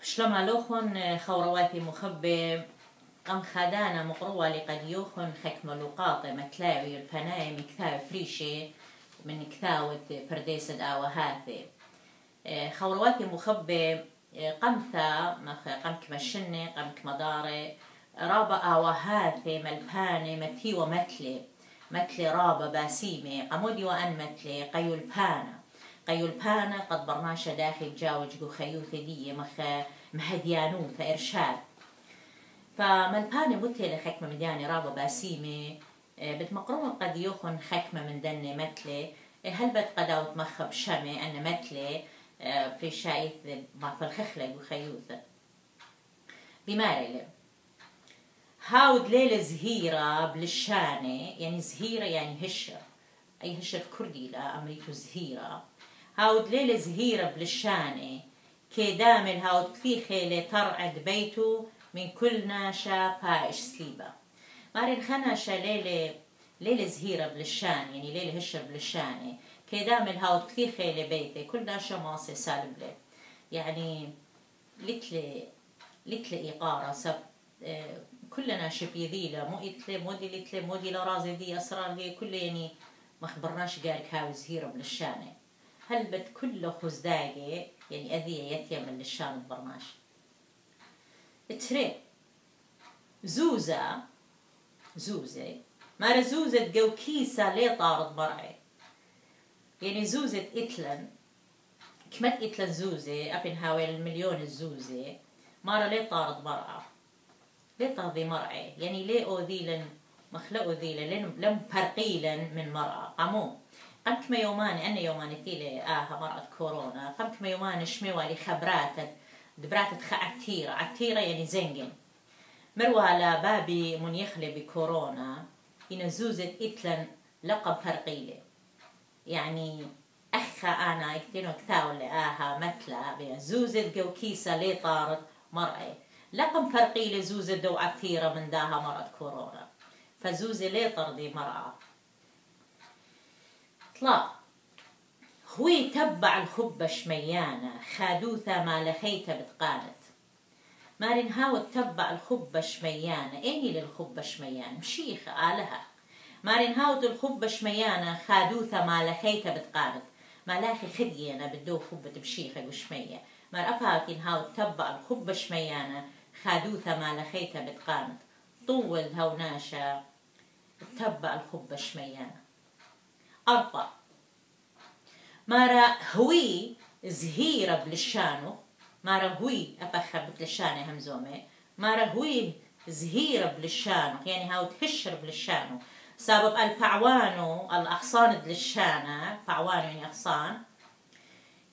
شلما لوخن خورواتي مخبي قم خدانا مقروة لقد يوخن حكم لقاطة متلاوي الفناي مكثاوي فريشي من كثاوة فرديس الآوهاثي خورواتي مخبي قمثا قمك مشني قمك مداري رابا آوهاثي ملباني متي ومتلي متلي رابا باسيمي قمودي وأن متلي قيول بانا قد برناشا داخل جاوج جو خيوثي دي مهديانوث إرشاد فملباني متلي حكمة مدياني رابا باسيمي بتمقرون قد يوخن حكمة من دني متلي هل بت قداوت مخب شمي أن متلي في شايث ما في الخخلة جو خيوثة بماري هاود ليلة زهيرة بلشانة يعني زهيرة يعني هشر أي هشر كردي لا أمريكو زهيرة هاود ليلة زهيرة بلشانة كدامل هاود في خيلة ترعد بيتو من كل ناشا فائش سليبة مارين خناشا ليلة زهيرة بلشانة يعني ليلة هشر بلشانة كدامل هاود في خيلة بيتي كل ناشا ماصي سالب له يعني لتلي إيقارة سب كلنا شبي ذيلا مو إتلي مودي لتلي مودي لرازي ذي أسرار ذي كل يعني ما خبرناش قارك هاوي زهيرة بلشانة هل بت كل خزداقي يعني أذية يتيم من للشان برناش تري زوزة مارا زوزة جو كيسة لي طارد برعي يعني زوزة إتلن كمت إتلن زوزة أبن هاوي المليون الزوزة مارا لي طارد برعه ليه طاضي مرعي يعني ليه أوذيلا مخلقوا ذيلا لم فرقيلا من مرأة قامو قمت ما يومان أن يومان تيلي مرأة كورونا قمت ما يومان شميوالي خبرات دبرات عتيرة يعني زنجن مروى على بابي من يخلي بكورونا إن زوزة إتلن لقب فرقيلي يعني أخا أنا يكتينو كثاولي مثلا زوزة جو كيسة لي طارد مرعي لقم فرقي لزوزة دو عثيرة من داها مرض كورونا فزوزة ليه طردي مرأة طلع خوي تبع الخبة شميانة خادوثة ما لخيتها بتقانت مارين هاو تبع الخبة شميانة إني للخبة شميانة مشيخة آلها مارين هاو الخبة شميانة خادوثة ما لخيتها بتقانت ما لاخي خدينا بدو خبة بشيخة وشمية مار أفاكين هاو تبع الخبة شميانة خادوثة ما لخيتها بتقانت طول هاو ناشا تبع الخبة شميانة أربع مارا هوي زهيرة بلشانو مارا هوي أفخر بلشانة همزومي مارا هوي زهيرة بلشانو يعني هاو تهشر بلشانو سبب الفعوانو الأغصان بلشانة فعوانو يعني أغصان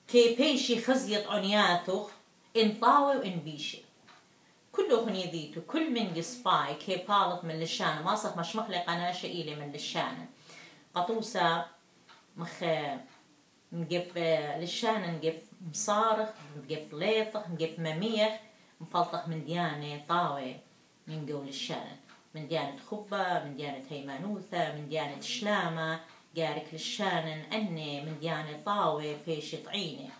كي بيشي خزيت عنياثو إن طاوي وإن بيشي كله خنيذيتو كل من قصباي كي بالط من لشانة ما صف مش مخلق أنا شئيلي من لشانة قطوسة نجيب لشانة نجيب مصارخ نجيب ليطخ نجيب مميخ مفلطخ من ديانة طاوي من قول الشانة من ديانة خبة من ديانة هيمانوثة من ديانة شلامة قارك للشانن أني من ديانة طاوي فيش طعيني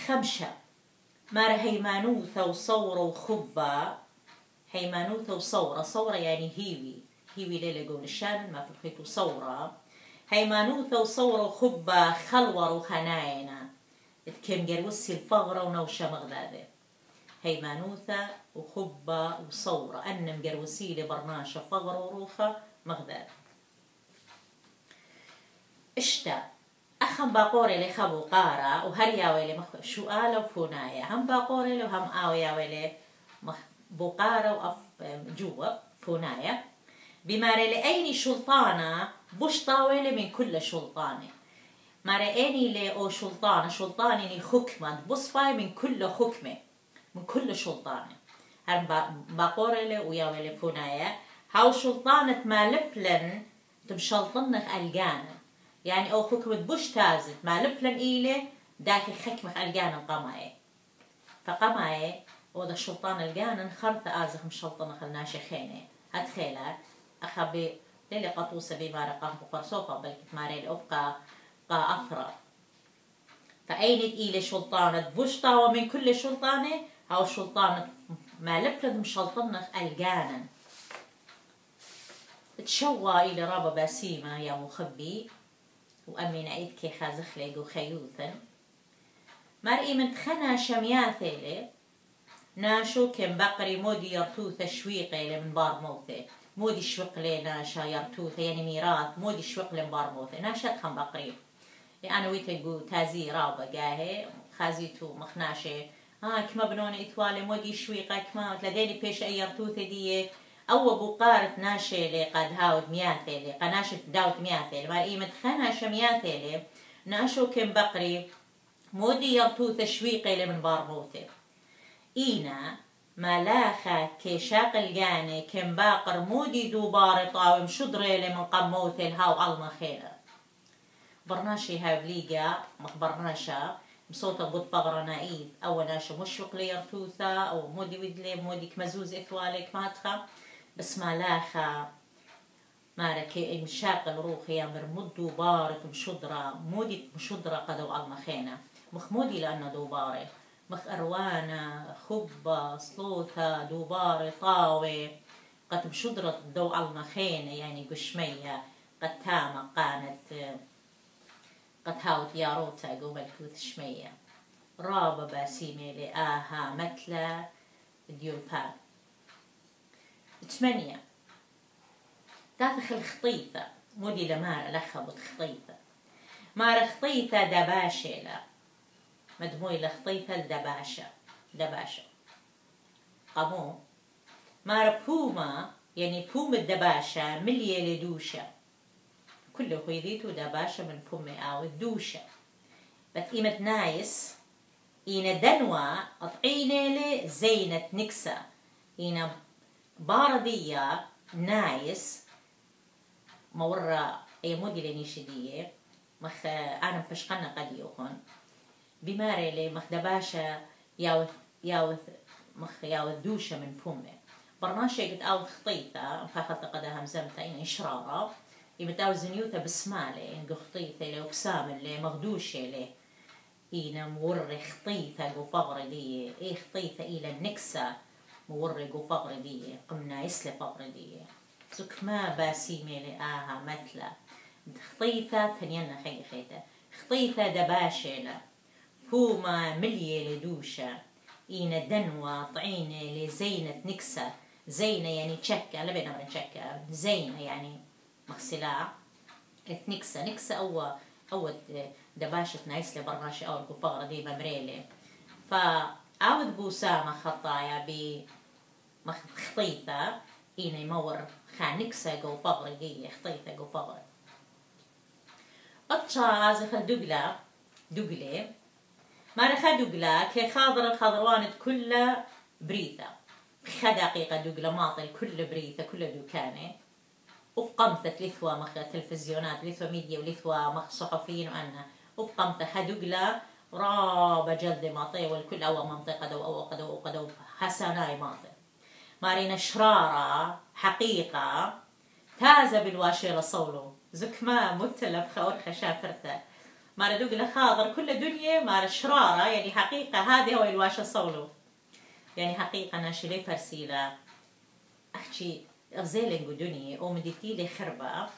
خمشة مار هيمانوثة وصورة وخبة هيمانوثة وصورة صورة يعني هيوي ليلة قول الشانن ما في الخيط وصورة هيمانوثة وصورة وخبة خلور وخناينة كم جروسي الفغرة ونوشة مغذاذة هيمانوثة وخبة وصورة أن مجروسي لبرناشة فغرة وروخة مغذاذة اشتا أخم باقوري لي خبو قارة وهريا ويلي شو آلة وفونايا هم باقوري لي وهم آويا ويلي بقارة جوا فونايا بماري لأيني شلطانة بوش طاولة من كل شلطانة ماري أيني لي أو شلطانة خكمة بصفاي من كل خكمة من كل شلطانة هم باقوري لي ويا ويلي فونايا هاو شلطانة ما لبلن تمشلطنخ ألقانة يعني أو خكمة بوش تازت ما لبلن إيلي داخل خكمة ألقانة قماي فقماي وذا الشلطان القانن خرط آزخ مشلطنخ الناشخيني هاد خيلات أخبي للي قطوسة بمارقة بقرصوفة بل ماري الأبقى قا أثرى فأين إلى شلطانة بوشطة ومن كل شلطانة أو شلطانة ما لبلد مشلطنخ الجانا تشوى إلى رابا باسيمة يا مخبي وأمين أيدكي خازخلق وخيوثا مرئي من تخنا شمياثيلي ناشو كم بقري مودي يرتو تشويقي من بار موثي مودي شوق لي ناشا يرتو يعني ميراث مودي شوق لي من بار موثي ناشا تخن بقري أنا ويتقو تازي رابا قاهي خازيتو مخناشي كما بنوني إثوالي مودي شويقة كما تلاقيني بيش أي يرتو ثديه أو بقارة ناشي لي قد هاود مياثي لي قناشة داود مياثي لي مرئي من تخنا شمياثي لي ناشو كم بقري مودي يرتو تشويقي لي من بار موثي إينا ملاخا كشاق الجاني كم باقر مودي دوباري طاوم شدري لي من قموثي الهاو المخيلة برناشي هاو بليقا مخبرناشا بصوت بود بغرة نايف أو ناشا مشوق لي يرتوثا أو مودي ودلي مودي كمزوز إثوالي كماتخا بس ملاخا ماركي مشاق الروخ يا مرمود دوباري مشدرة مودي مشدرة قدو المخينة مخمودي لأنه دوباري مخ أروانا خبة صلوثة دوباري طاوي قد مشدرة دو المخينة يعني قشمية قد تامة قانت قد هاوت ياروتا قبل كوث شمية رابا باسيمي لآها متلا ديولبان 8 تاثخ الخطيثة مودي لمارة لخبط خطيثة مارة خطيثة دباشة لا مدموي لخطيثة دباشة قمو مارة بوما يعني بوم الدباشة ملية لدوشة كله خيذيتو دباشة من بومي أو الدوشة بتقيمة نايس إينا دنوة أطعيني لي زينة نكسة إينا باردية نايس مورا أي مودي لنيشدية مخ أنا مفشقنا قد يوخن بماري لي مخ دباشة ياوث مخ ياوث دوشة من بومي برناشي قد أو خطيثة مخاخلت قدها مزمتة إن إشرارة يمتاو زنيوثة بسمالي إن خطيثة لي وكسام اللي مغدوشة لي إينا موري خطيثة قو فغر دي إيه خطيثة إلى النكسة موري قو فغر دي قمنا يسلي فغر دي سك ما باسيمي لآها متلا خطيثة تنينا خيثة خطيثة دباشة فوما ملية لدوشة إينا دنوة طعينة لزينة نكسة زينة يعني تشكة لبينا من تشكة زينة يعني مغسلاء نكسة أو دباشة نايسلي برناشي أو القفاغرة دي بمريلي فأعود بوسامة خطايا بخطيثة إينا يمور خانكسة جو فغرة دي خطيثة جو فغرة أطشا أزخل دوغلي مارخا دوغلا كي خاضر الخضروانت كلها بريثة خا دقيقة دوغلا ماطل كل بريثة كل دوكانة وبقمثة لثوى مخ تلفزيونات لثوى ميديا ولثوى مخ صحفيين وأنا وبقمثة خدوغلا رابا جلد ماطي والكل أو منطقة دو حسناي ماطي مارينا شرارة حقيقة تازة بالواشيلة صولو زكما متلف خور خشافرته مارا دوغلا خاضر كل دنيا مارا شرارة يعني حقيقة هذه هو الواشة صولو يعني حقيقة ناشلي فرسيلة أحكي غزيلنجو دنيا ومديتي لي خربة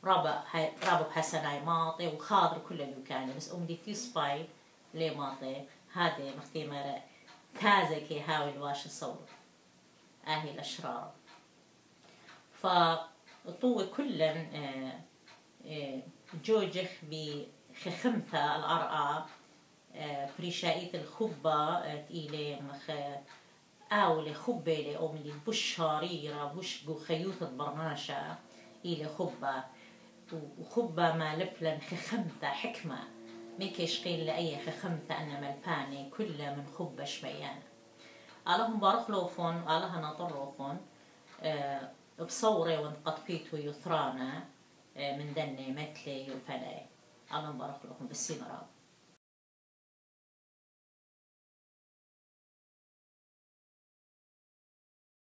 رابا بحسناي ماطي وخاضر كل دوكاني بس ومديتي سباي لي ماطي هذه مختي مارا تازة كي هاوي الواشة صولو آهي الأشرار فطوي كلا جوجخ بخخمثة الأرقى بريشايت الخبة تقيلي مخ آولي خبة لي أو ملي بوش شاريرة بوش جو خيوط البرناشة إلي خبة وخبة ما لبلن خخمثة حكمة ميكيش قيل لأي خخمثة أنما الباني كلها من خبة شميانة اللهم بارخ لوفون الله ناطروفون بصوري وانقطبيتو يثرانا من دني مثلي وفناي اللهم بارخ لكم بالسمرة